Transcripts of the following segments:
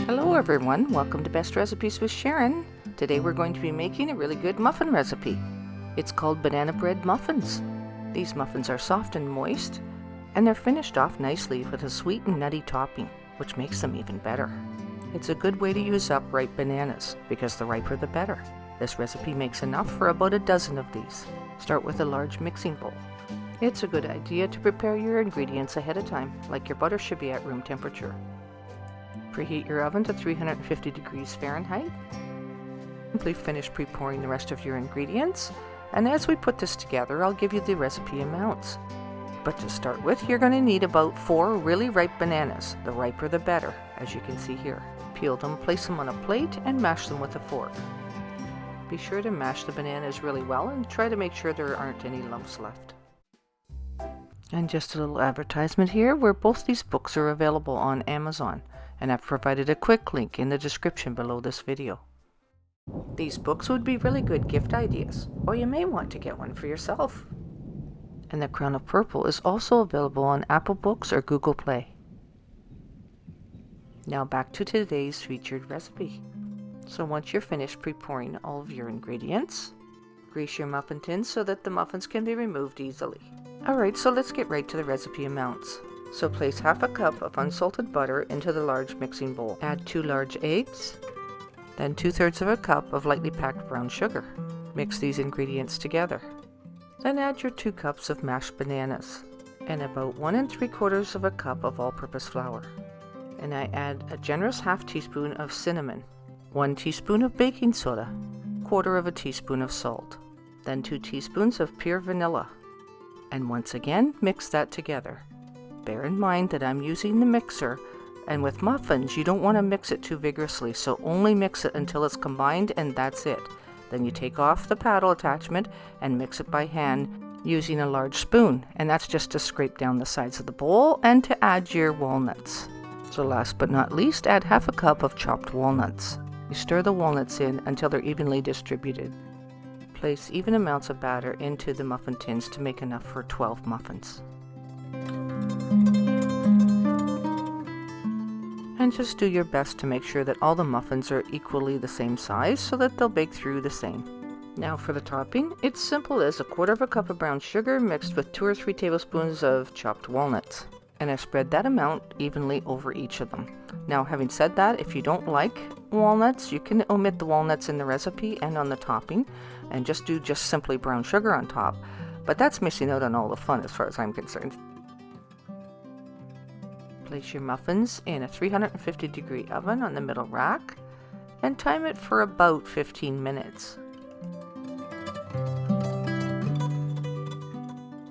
Hello everyone, welcome to Best Recipes with Sharon. Today we're going to be making a really good muffin recipe. It's called Banana Bread Muffins. These muffins are soft and moist, and they're finished off nicely with a sweet and nutty topping, which makes them even better. It's a good way to use up ripe bananas, because the riper the better. This recipe makes enough for about a dozen of these. Start with a large mixing bowl. It's a good idea to prepare your ingredients ahead of time, like your butter should be at room temperature. Preheat your oven to 350 degrees Fahrenheit. Simply finish pre-pouring the rest of your ingredients, and as we put this together, I'll give you the recipe amounts. But to start with, you're going to need about 4 really ripe bananas. The riper the better, as you can see here. Peel them, place them on a plate, and mash them with a fork. Be sure to mash the bananas really well and try to make sure there aren't any lumps left. And just a little advertisement here, where both these books are available on Amazon, and I've provided a quick link in the description below this video. These books would be really good gift ideas, or you may want to get one for yourself. And The Crown of Purple is also available on Apple Books or Google Play. Now back to today's featured recipe. So once you're finished pre-pouring all of your ingredients, grease your muffin tins so that the muffins can be removed easily. Alright, so let's get right to the recipe amounts. So place half a cup of unsalted butter into the large mixing bowl. Add 2 large eggs, then 2/3 of a cup of lightly packed brown sugar. Mix these ingredients together. Then add your 2 cups of mashed bananas and about 1 3/4 of a cup of all-purpose flour. And I add a generous half teaspoon of cinnamon, 1 teaspoon of baking soda, 1/4 teaspoon of salt, then 2 teaspoons of pure vanilla. And once again, mix that together. Bear in mind that I'm using the mixer, and with muffins, you don't want to mix it too vigorously, so only mix it until it's combined and that's it. Then you take off the paddle attachment and mix it by hand using a large spoon, and that's just to scrape down the sides of the bowl and to add your walnuts. So last but not least, add half a cup of chopped walnuts. You stir the walnuts in until they're evenly distributed. Place even amounts of batter into the muffin tins to make enough for 12 muffins. And just do your best to make sure that all the muffins are equally the same size so that they'll bake through the same. Now for the topping, it's simple as 1/4 cup of brown sugar mixed with 2 or 3 tablespoons of chopped walnuts. And I spread that amount evenly over each of them. Now having said that, if you don't like walnuts, you can omit the walnuts in the recipe and on the topping and just do simply brown sugar on top. But that's missing out on all the fun as far as I'm concerned. Place your muffins in a 350 degree oven on the middle rack and time it for about 15 minutes.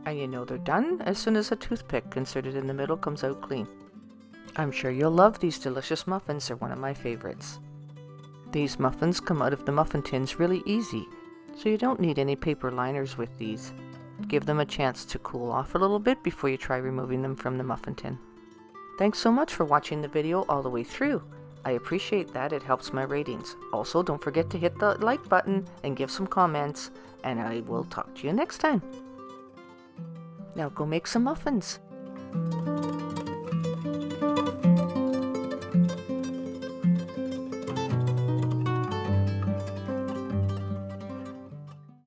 And you know they're done as soon as a toothpick inserted in the middle comes out clean. I'm sure you'll love these delicious muffins. They're one of my favorites. These muffins come out of the muffin tins really easy, so you don't need any paper liners with these. Give them a chance to cool off a little bit before you try removing them from the muffin tin. Thanks so much for watching the video all the way through. I appreciate that, it helps my ratings. Also, don't forget to hit the like button and give some comments, and I will talk to you next time. Now go make some muffins.